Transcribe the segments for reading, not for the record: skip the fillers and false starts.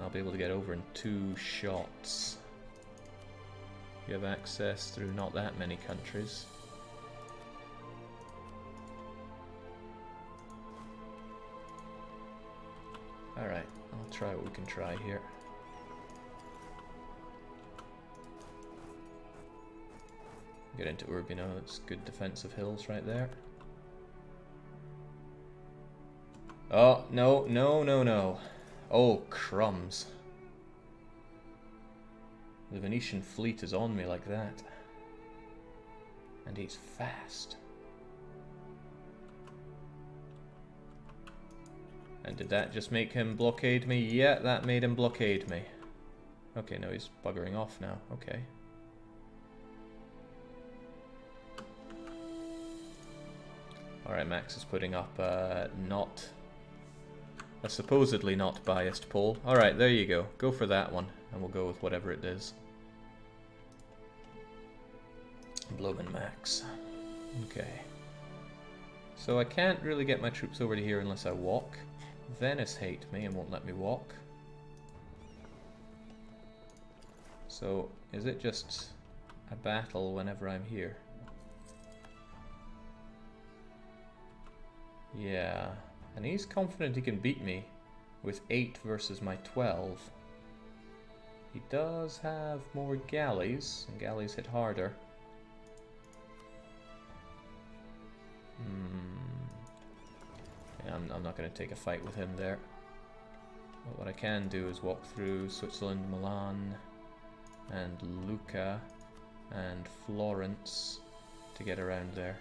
I'll be able to get over in 2 shots. You have access through not that many countries. Alright, I'll try what we can try here. Get into Urbino, it's good defensive hills right there. Oh, no, no, no, no. Oh, crumbs. The Venetian fleet is on me like that. And he's fast. And did that just make him blockade me? Yeah, that made him blockade me. Okay, no, he's buggering off now. Okay. Alright, Max is putting up not... a supposedly not biased poll. Alright, there you go. Go for that one, and we'll go with whatever it is. Bloomin' Max. Okay. So I can't really get my troops over to here unless I walk. Venice hate me and won't let me walk. So, is it just a battle whenever I'm here? Yeah. And he's confident he can beat me with 8 versus my 12. He does have more galleys, and galleys hit harder. Yeah, I'm not going to take a fight with him there. But what I can do is walk through Switzerland, Milan, and Lucca, and Florence to get around there.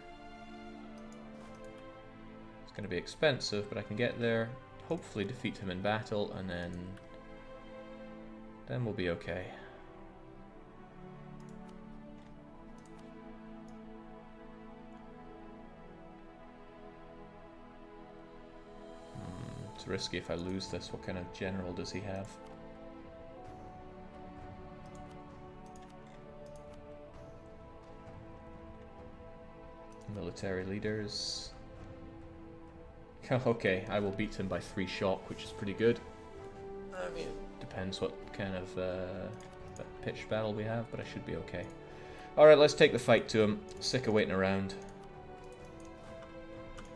It's going to be expensive, but I can get there, hopefully defeat him in battle, and then we'll be okay. It's risky if I lose this. What kind of general does he have? Military leaders. Okay, I will beat him by 3 shock, which is pretty good. I mean, depends what kind of pitched battle we have, but I should be okay. Alright, let's take the fight to him. Sick of waiting around.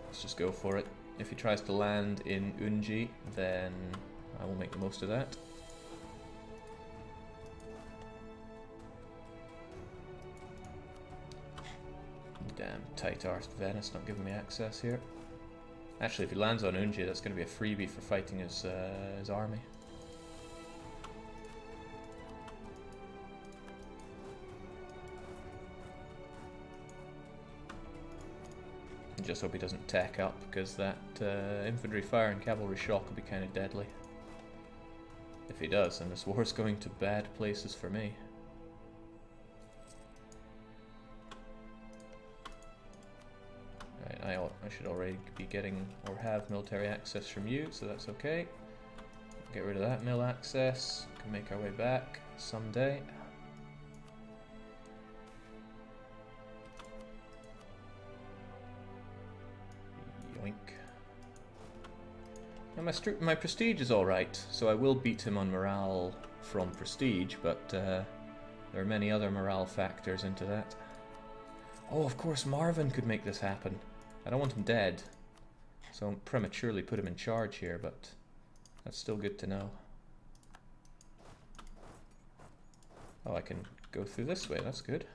Let's just go for it. If he tries to land in Unji, then I will make the most of that. Damn, tight-arsed Venice not giving me access here. Actually, if he lands on Unji, that's going to be a freebie for fighting his army. Just hope he doesn't tack up, because that infantry fire and cavalry shock will be kind of deadly. If he does, then this war's going to bad places for me. Right, I should already be getting, or have, military access from you, so that's okay. Get rid of that mill access, can make our way back someday. And my prestige is alright, so I will beat him on morale from prestige, but there are many other morale factors into that. Oh, of course, Marvin could make this happen. I don't want him dead, so I'll prematurely put him in charge here, but that's still good to know. Oh, I can go through this way, that's good.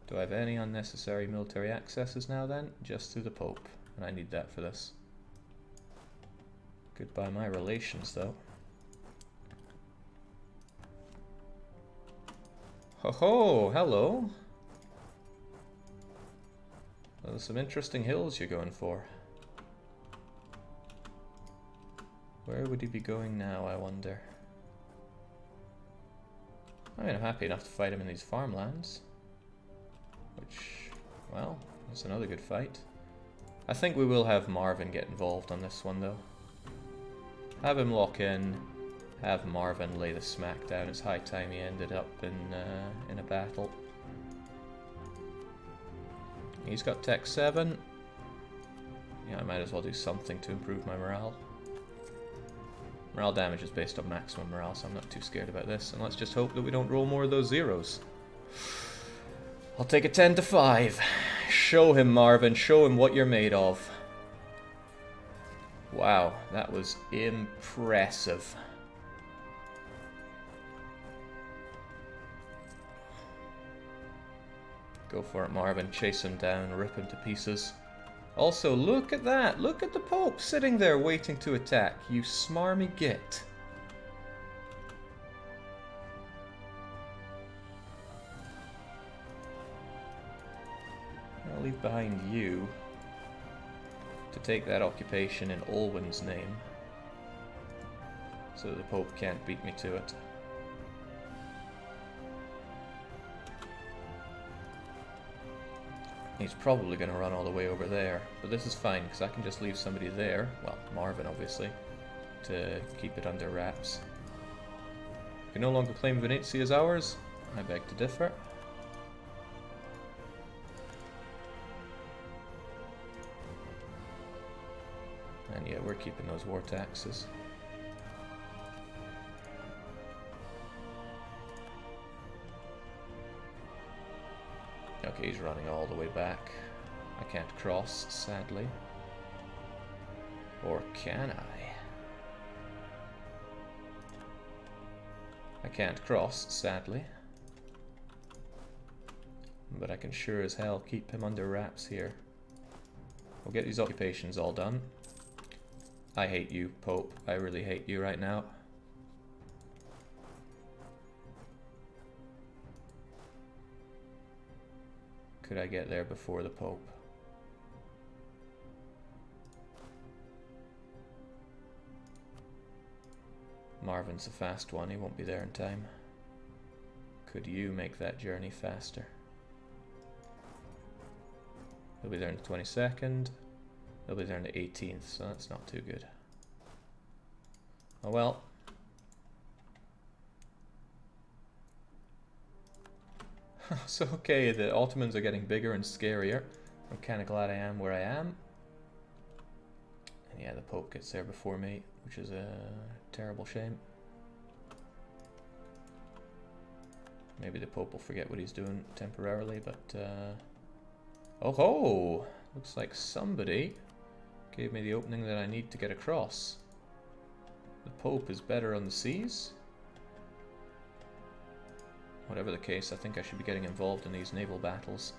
Do I have any unnecessary military accesses now then? Just through the Pope, and I need that for this. Goodbye my relations, though. Ho ho, hello. Well, there's some interesting hills you're going for. Where would he be going now, I wonder? I mean, I'm happy enough to fight him in these farmlands. Which, well, that's another good fight. I think we will have Marvin get involved on this one, though. Have him lock in, have Marvin lay the smack down. It's high time he ended up in a battle. He's got Tech 7. Yeah, I might as well do something to improve my morale. Morale damage is based on maximum morale, so I'm not too scared about this. And let's just hope that we don't roll more of those zeros. I'll take a 10 to 5. Show him, Marvin. Show him what you're made of. Wow, that was impressive. Go for it, Marvin. Chase him down, rip him to pieces. Also, look at that. Look at the Pope sitting there waiting to attack. You smarmy git. I'll leave behind you to take that occupation in Olwen's name, so that the Pope can't beat me to it. He's probably going to run all the way over there, but this is fine because I can just leave somebody there, well, Marvin obviously, to keep it under wraps. We can no longer claim Venezia as ours. I beg to differ. And yeah, we're keeping those war taxes. Okay, he's running all the way back. I can't cross, sadly. Or can I? I can't cross, sadly. But I can sure as hell keep him under wraps here. We'll get these occupations all done. I hate you, Pope. I really hate you right now. Could I get there before the Pope? Marvin's a fast one, he won't be there in time. Could you make that journey faster? He'll be there on the 22nd. He'll be there on the 18th, so that's not too good. Oh well. So okay, the Ottomans are getting bigger and scarier. I'm kind of glad I am where I am. And yeah, the Pope gets there before me, which is a terrible shame. Maybe the Pope will forget what he's doing temporarily, but oh ho! Looks like somebody gave me the opening that I need to get across. The Pope is better on the seas. Whatever the case, I think I should be getting involved in these naval battles.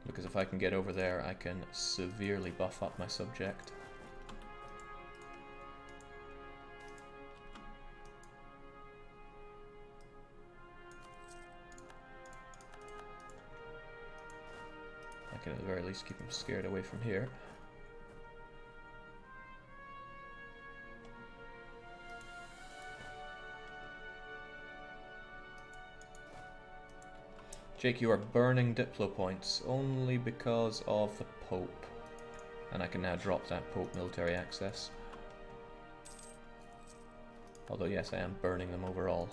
Because if I can get over there, I can severely buff up my subject. I can at the very least keep him scared away from here. Jake, you are burning Diplo points only because of the Pope. And I can now drop that Pope military access. Although yes, I am burning them overall.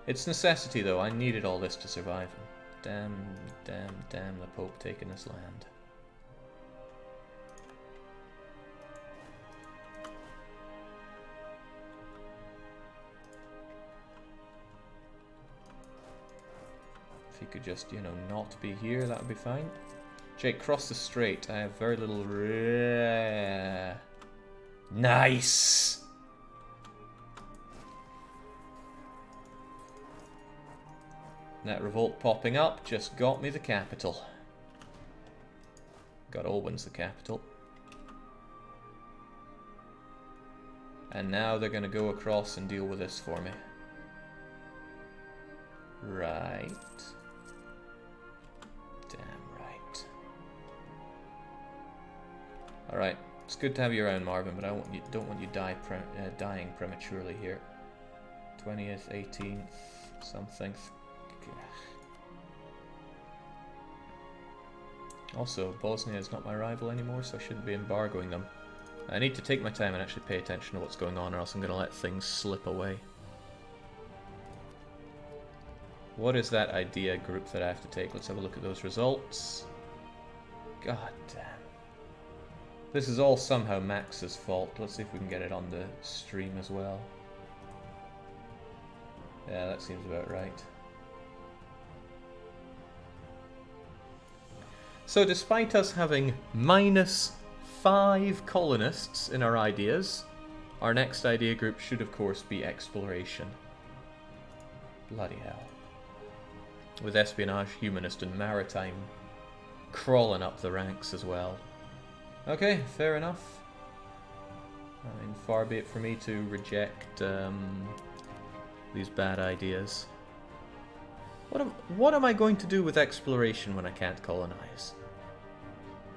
It's necessity though, I needed all this to survive. Damn, damn, damn the Pope taking this land. If he could just, you know, not be here, that would be fine. Jake, cross the strait. I have very little... Nice! That revolt popping up just got me the capital. Got Olwen's the capital. And now they're going to go across and deal with this for me. Right. Damn right. Alright, it's good to have you around, Marvin, but I don't want you dying prematurely here. 20th, 18th, something. Also, Bosnia is not my rival anymore, so I shouldn't be embargoing them. I need to take my time and actually pay attention to what's going on, or else I'm going to let things slip away. What is that idea group that I have to take? Let's have a look at those results. God damn. This is all somehow Max's fault. Let's see if we can get it on the stream as well. Yeah, that seems about right. So despite us having -5 colonists in our ideas, our next idea group should of course be exploration. Bloody hell. With espionage, humanist and maritime crawling up the ranks as well. Okay, fair enough. I mean, far be it for me to reject these bad ideas. What am I going to do with exploration when I can't colonize?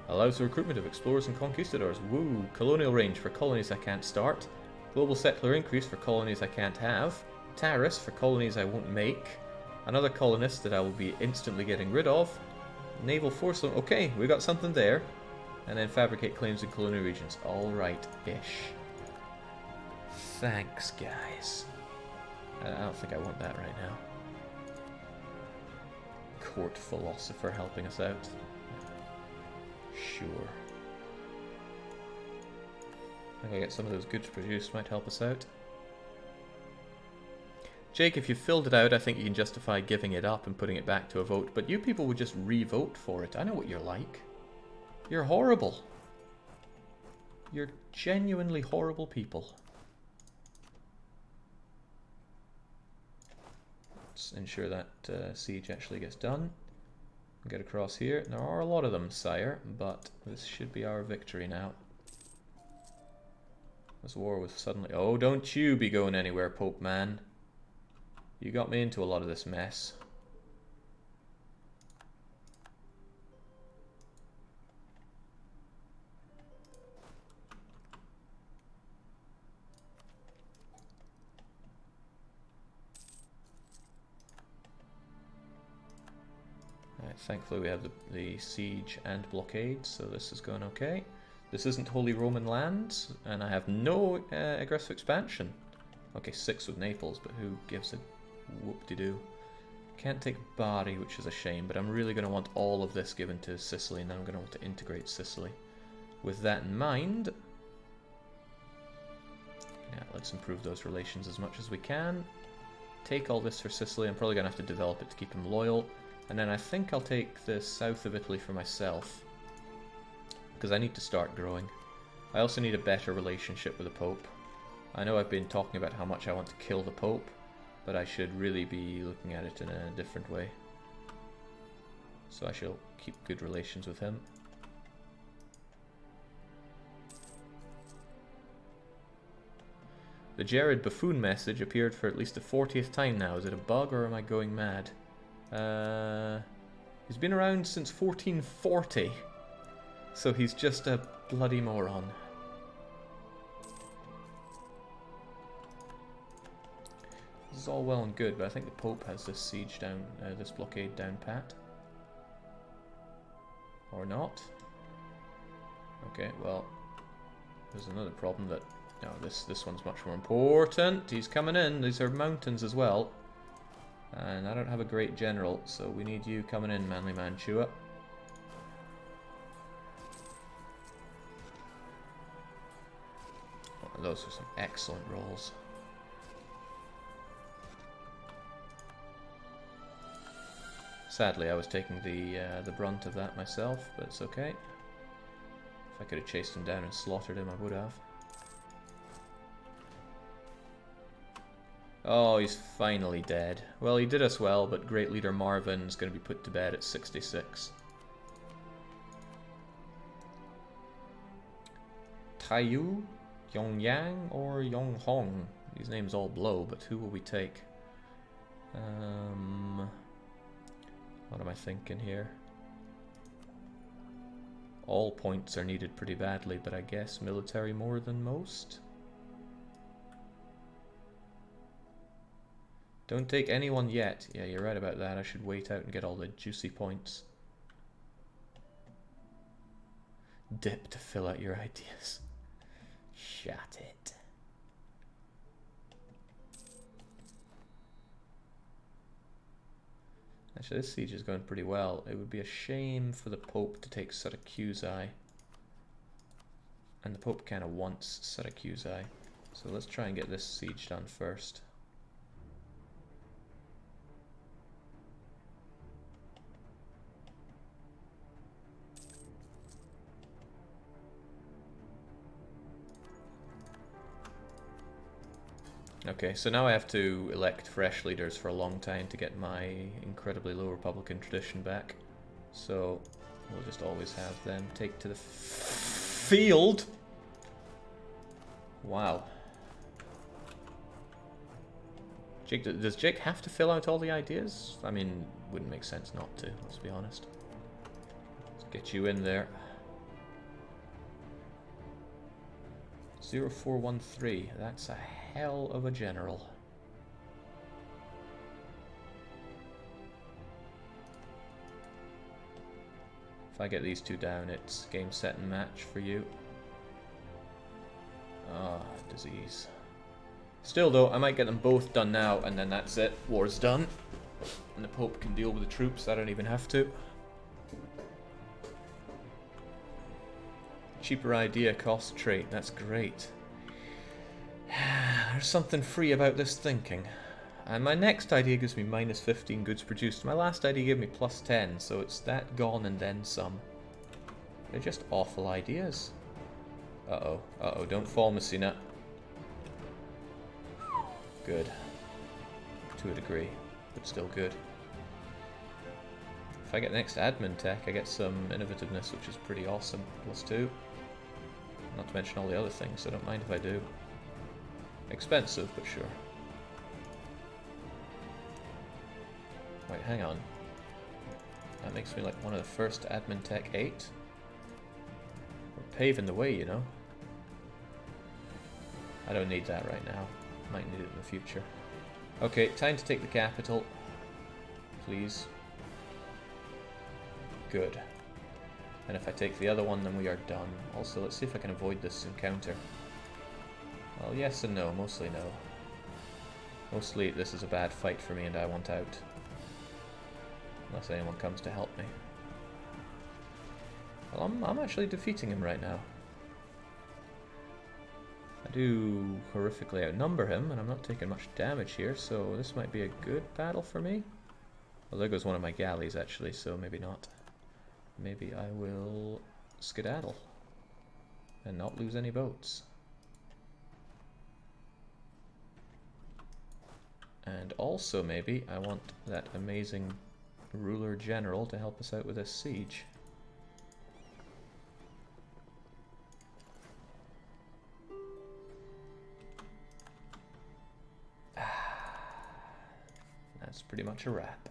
Allows the recruitment of explorers and conquistadors. Woo! Colonial range for colonies I can't start. Global settler increase for colonies I can't have. Tariffs for colonies I won't make. Another colonist that I will be instantly getting rid of. Naval force. Okay, we got something there. And then fabricate claims in colonial regions. Alright-ish. Thanks, guys. I don't think I want that right now. Court philosopher helping us out. Sure. I think I get some of those goods produced might help us out. Jake, if you filled it out, I think you can justify giving it up and putting it back to a vote, but you people would just re-vote for it. I know what you're like. You're horrible. You're genuinely horrible people. Let's ensure that siege actually gets done. Get across here. There are a lot of them, sire, but this should be our victory now. This war was suddenly... Oh, don't you be going anywhere, Pope man. You got me into a lot of this mess. Thankfully we have the siege and blockade, so this is going okay. This isn't Holy Roman lands, and I have no aggressive expansion. Okay, 6 with Naples, but who gives a whoop-de-doo. Can't take Bari, which is a shame, but I'm really going to want all of this given to Sicily, and then I'm going to want to integrate Sicily. With that in mind, yeah, let's improve those relations as much as we can. Take all this for Sicily. I'm probably going to have to develop it to keep him loyal. And then I think I'll take the south of Italy for myself, because I need to start growing. I also need a better relationship with the Pope. I know I've been talking about how much I want to kill the Pope, but I should really be looking at it in a different way. So I shall keep good relations with him. The Jared Buffoon message appeared for at least the 40th time now. Is it a bug or am I going mad? He's been around since 1440, so he's just a bloody moron. This is all well and good, but I think the Pope has this siege down, this blockade down pat. Or not. Okay, well, there's another problem that, no, this one's much more important. He's coming in. These are mountains as well. And I don't have a great general, so we need you coming in, Manly Mantua. Oh, those are some excellent rolls. Sadly, I was taking the brunt of that myself, but it's okay. If I could have chased him down and slaughtered him, I would have. Oh, he's finally dead. Well, he did us well, but Great Leader Marvin's going to be put to bed at 66. Taiyu, Yongyang, or Yonghong? These names all blow, but who will we take? What am I thinking here? All points are needed pretty badly, but I guess military more than most? Don't take anyone yet. Yeah, you're right about that. I should wait out and get all the juicy points. Dip to fill out your ideas. Shut it. Actually, this siege is going pretty well. It would be a shame for the Pope to take Syracuse. And the Pope kind of wants Syracuse. So let's try and get this siege done first. Okay, so now I have to elect fresh leaders for a long time to get my incredibly low Republican tradition back. So we'll just always have them take to the field. Wow. Jake, does Jake have to fill out all the ideas? I mean, wouldn't make sense not to, let's be honest. Let's get you in there. 0413, that's a hell of a general. If I get these two down, it's game, set, and match for you. Ah, disease. Still though, I might get them both done now, and then that's it. War's done. And the Pope can deal with the troops, I don't even have to. Cheaper idea, cost trait, that's great. There's something free about this thinking. And my next idea gives me minus 15 goods produced. My last idea gave me plus 10, so it's that gone and then some. They're just awful ideas. Uh-oh, uh-oh, don't fall, Messina. Good. To a degree, but still good. If I get next admin tech, I get some innovativeness, which is pretty awesome. Plus 2. Not to mention all the other things, so I don't mind if I do. Expensive, but sure. Wait, hang on. That makes me like one of the first admin tech 8. We're paving the way, you know. I don't need that right now. Might need it in the future. Okay, time to take the capital. Please. Good. And if I take the other one, then we are done. Also, let's see if I can avoid this encounter. Well, yes and no. Mostly no. Mostly this is a bad fight for me and I want out. Unless anyone comes to help me. Well, I'm actually defeating him right now. I do horrifically outnumber him, and I'm not taking much damage here, so this might be a good battle for me. Well, there goes one of my galleys, actually, so maybe not. Maybe I will skedaddle and not lose any boats. And also maybe I want that amazing ruler general to help us out with this siege. That's pretty much a wrap.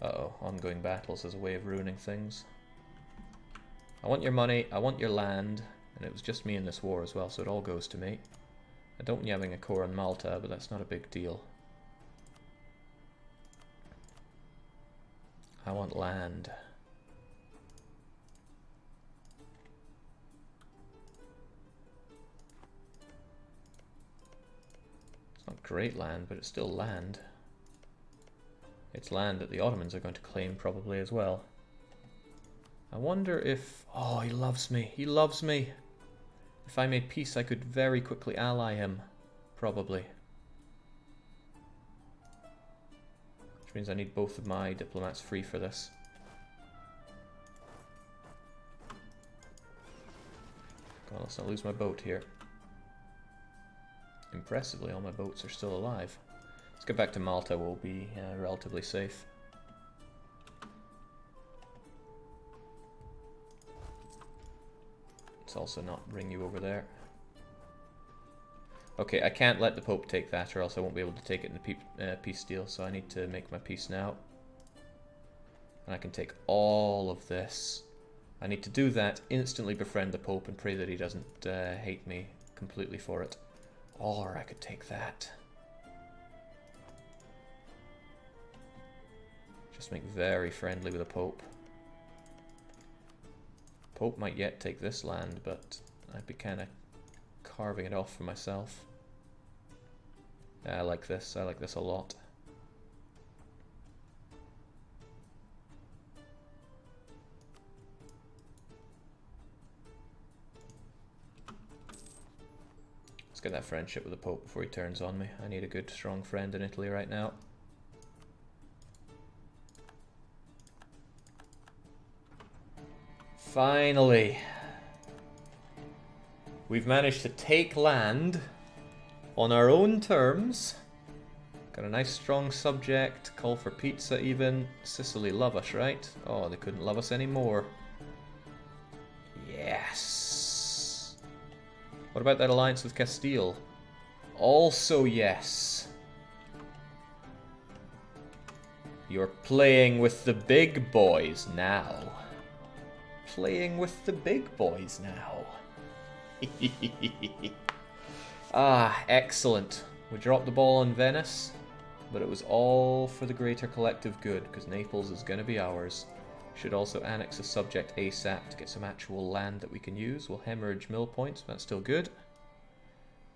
Uh-oh, ongoing battles as a way of ruining things. I want your money, I want your land, and it was just me in this war as well, so it all goes to me. I don't want you having a core on Malta, but that's not a big deal. I want land. It's not great land, but it's still land. It's land that the Ottomans are going to claim probably as well. I wonder if... Oh, he loves me. He loves me. If I made peace, I could very quickly ally him. Probably. Which means I need both of my diplomats free for this. Come on, let's not lose my boat here. Impressively, all my boats are still alive. Let's get back to Malta, we'll be relatively safe. Let's also not bring you over there. Okay, I can't let the Pope take that or else I won't be able to take it in the peace deal, so I need to make my peace now. And I can take all of this. I need to do that, instantly befriend the Pope and pray that he doesn't hate me completely for it. Or I could take that. Just make very friendly with the Pope. Pope might yet take this land, but I'd be kind of carving it off for myself. Yeah, I like this a lot. get that friendship with the Pope before he turns on me. I need a good, strong friend in Italy right now. Finally! We've managed to take land on our own terms. Got a nice strong subject, call for pizza even. Sicily love us, right? Oh, they couldn't love us anymore. Yes! What about that alliance with Castile? Also yes. You're playing with the big boys now. Playing with the big boys now. Ah, excellent. We dropped the ball on Venice, but it was all for the greater collective good, because Naples is going to be ours. Should also annex a subject ASAP to get some actual land that we can use. We'll hemorrhage mill points, but that's still good.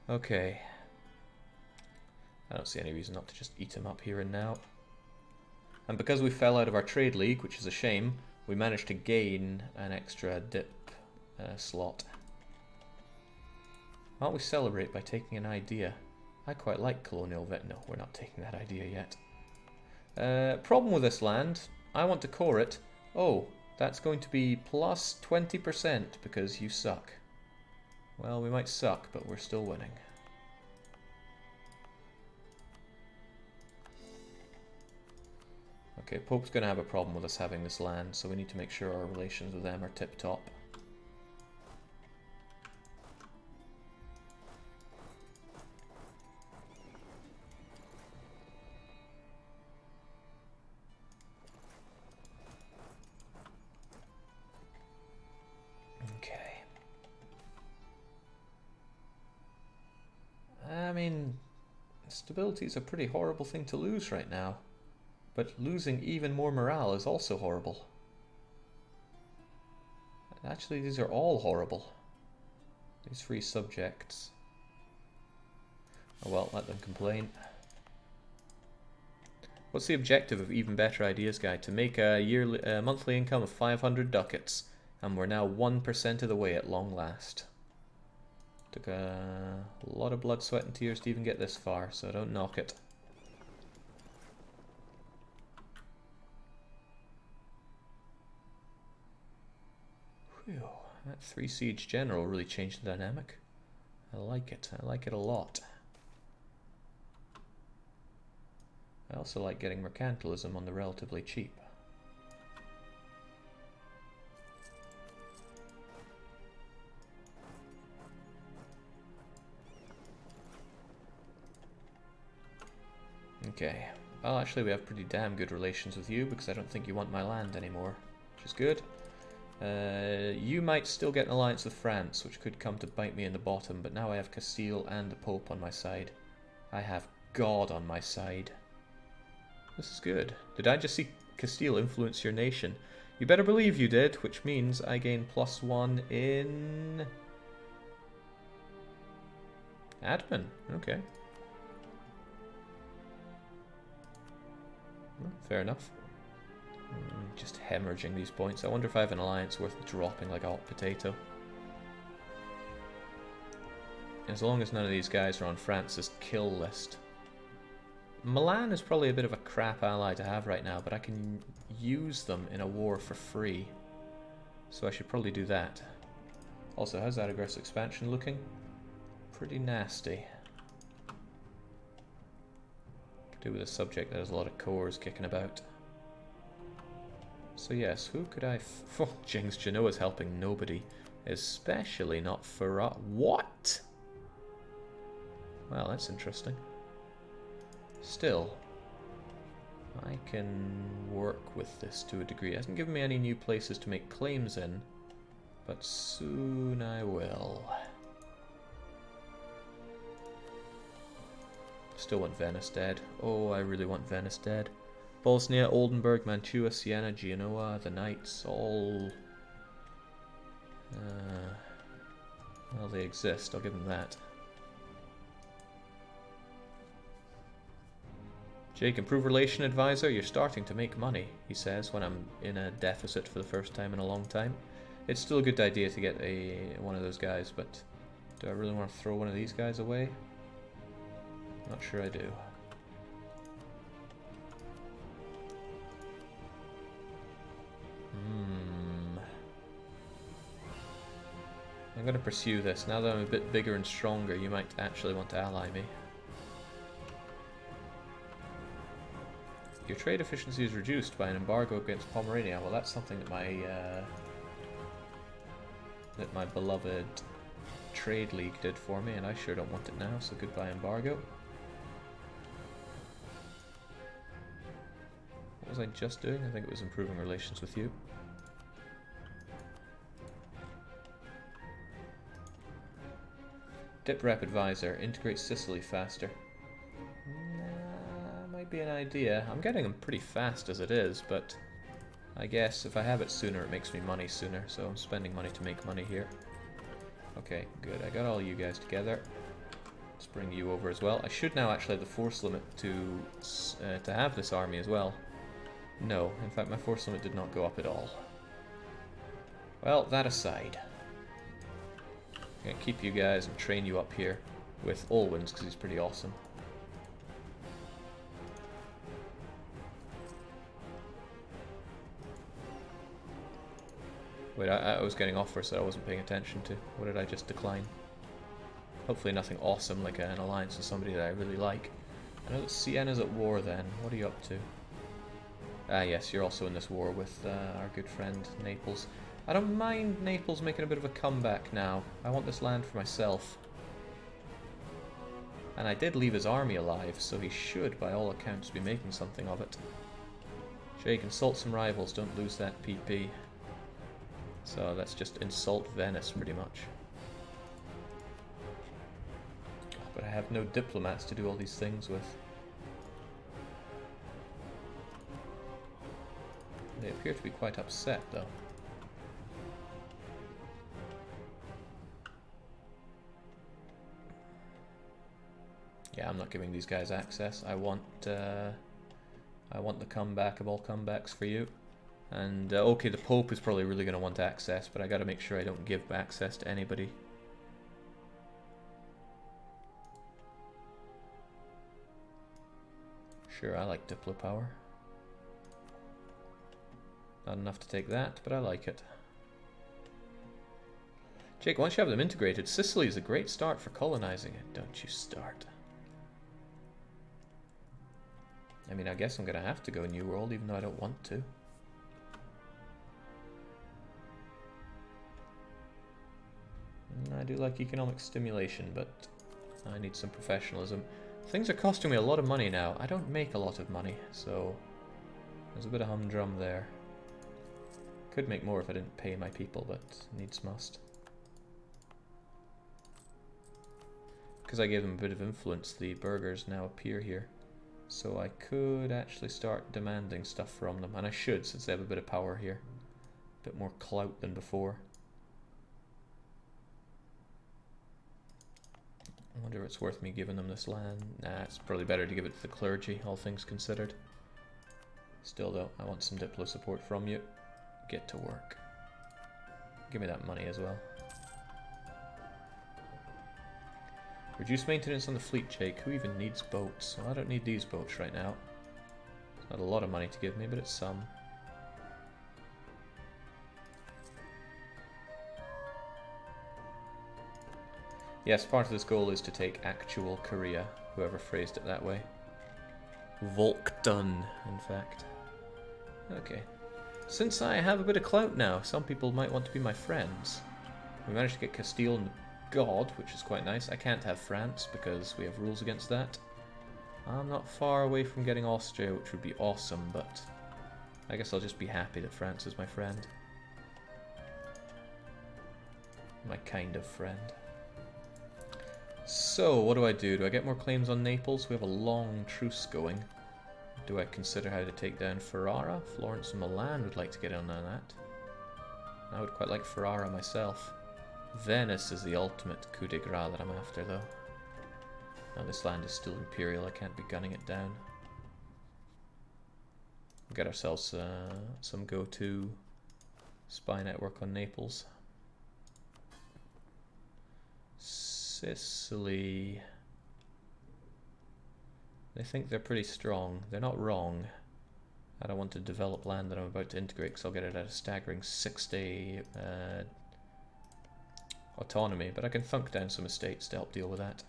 Okay. I don't see any reason not to just eat him up here and now. And because we fell out of our trade league, which is a shame, we managed to gain an extra dip slot. Why don't we celebrate by taking an idea? I quite like colonial vet. No, we're not taking that idea yet. Problem with this land. I want to core it. Oh, that's going to be plus 20% because you suck. Well, we might suck, but we're still winning. Okay, Pope's going to have a problem with us having this land, so we need to make sure our relations with them are tip-top. Okay. I mean, stability is a pretty horrible thing to lose right now. But losing even more morale is also horrible. Actually, these are all horrible. These free subjects. Oh well, let them complain. What's the objective of Even Better Ideas Guide? To make a monthly income of 500 ducats. And we're now 1% of the way at long last. Took a lot of blood, sweat and tears to even get this far, so don't knock it. Whew, that 3 siege general really changed the dynamic. I like it. I like it a lot. I also like getting mercantilism on the relatively cheap. Okay. Well, actually we have pretty damn good relations with you because I don't think you want my land anymore, which is good. You might still get an alliance with France, which could come to bite me in the bottom, but now I have Castile and the Pope on my side. I have God on my side. This is good. Did I just see Castile influence your nation? You better believe you did, which means I gain +1 in... admin. Okay. Well, fair enough. Just hemorrhaging these points. I wonder if I have an alliance worth dropping like a hot potato. As long as none of these guys are on France's kill list. Milan is probably a bit of a crap ally to have right now, but I can use them in a war for free. So I should probably do that. Also, how's that aggressive expansion looking? Pretty nasty. Could do with a subject that has a lot of cores kicking about. So yes, who could I... Oh, Jing's Genoa's helping nobody. Especially not Farah. What? Well, that's interesting. Still, I can work with this to a degree. It hasn't given me any new places to make claims in, but soon I will. Still want Venice dead. Oh, I really want Venice dead. Bosnia, Oldenburg, Mantua, Siena, Genoa, the Knights, all... well, they exist, I'll give them that. Jake, improve relation advisor, you're starting to make money, he says when I'm in a deficit for the first time in a long time. It's still a good idea to get one of those guys, but Do I really want to throw one of these guys away? Not sure I do. I'm going to pursue this. Now that I'm a bit bigger and stronger, you might actually want to ally me. Your trade efficiency is reduced by an embargo against Pomerania. Well, that's something that my beloved trade league did for me, and I sure don't want it now, so goodbye embargo. What was I just doing? I think it was improving relations with you. Dip Rep Advisor, integrate Sicily faster. Nah, might be an idea. I'm getting them pretty fast as it is, but I guess if I have it sooner, it makes me money sooner, so I'm spending money to make money here. Okay, good. I got all you guys together. Let's bring you over as well. I should now actually have the force limit to have this army as well. No, in fact my force limit did not go up at all. Well, that aside. I'm going to keep you guys and train you up here with Olwyn's because he's pretty awesome. Wait, I was getting offers that I wasn't paying attention to. What did I just decline? Hopefully nothing awesome like an alliance with somebody that I really like. I know that Siena's at war then. What are you up to? Ah yes, you're also in this war with our good friend Naples. I don't mind Naples making a bit of a comeback now. I want this land for myself. And I did leave his army alive, so he should, by all accounts, be making something of it. Sure, you can insult some rivals, don't lose that PP. So let's just insult Venice, pretty much. But I have no diplomats to do all these things with. They appear to be quite upset, though. Yeah, I'm not giving these guys access. I want the comeback of all comebacks for you. And okay, the Pope is probably really going to want access, but I got to make sure I don't give access to anybody. Sure, I like Diplo power. Not enough to take that, but I like it. Jake, once you have them integrated, Sicily is a great start for colonizing it. Don't you start. I mean, I guess I'm going to have to go New World, even though I don't want to. I do like economic stimulation, but I need some professionalism. Things are costing me a lot of money now. I don't make a lot of money, so there's a bit of humdrum there. Could make more if I didn't pay my people, but needs must. Because I gave them a bit of influence, the burghers now appear here. So I could actually start demanding stuff from them, and I should, since they have a bit of power here. A bit more clout than before. I wonder if it's worth me giving them this land. Nah, it's probably better to give it to the clergy, all things considered. Still though, I want some Diplo support from you. Get to work. Give me that money as well. Reduce maintenance on the fleet, Jake. Who even needs boats? Well, I don't need these boats right now. It's not a lot of money to give me, but it's some. Yes, part of this goal is to take actual Korea, whoever phrased it that way. Volkdun, in fact. Okay. Since I have a bit of clout now, some people might want to be my friends. We managed to get Castile and God, which is quite nice. I can't have France because we have rules against that. I'm not far away from getting Austria, which would be awesome, but I guess I'll just be happy that France is my friend. My kind of friend. So, what do? Do I get more claims on Naples? We have a long truce going. Do I consider how to take down Ferrara? Florence and Milan would like to get in on that. I would quite like Ferrara myself. Venice is the ultimate coup de grace that I'm after, though. Now this land is still imperial, I can't be gunning it down. We'll get ourselves some go-to spy network on Naples. Sicily. They think they're pretty strong. They're not wrong. I don't want to develop land that I'm about to integrate because I'll get it at a staggering 60 autonomy, but I can thunk down some estates to help deal with that.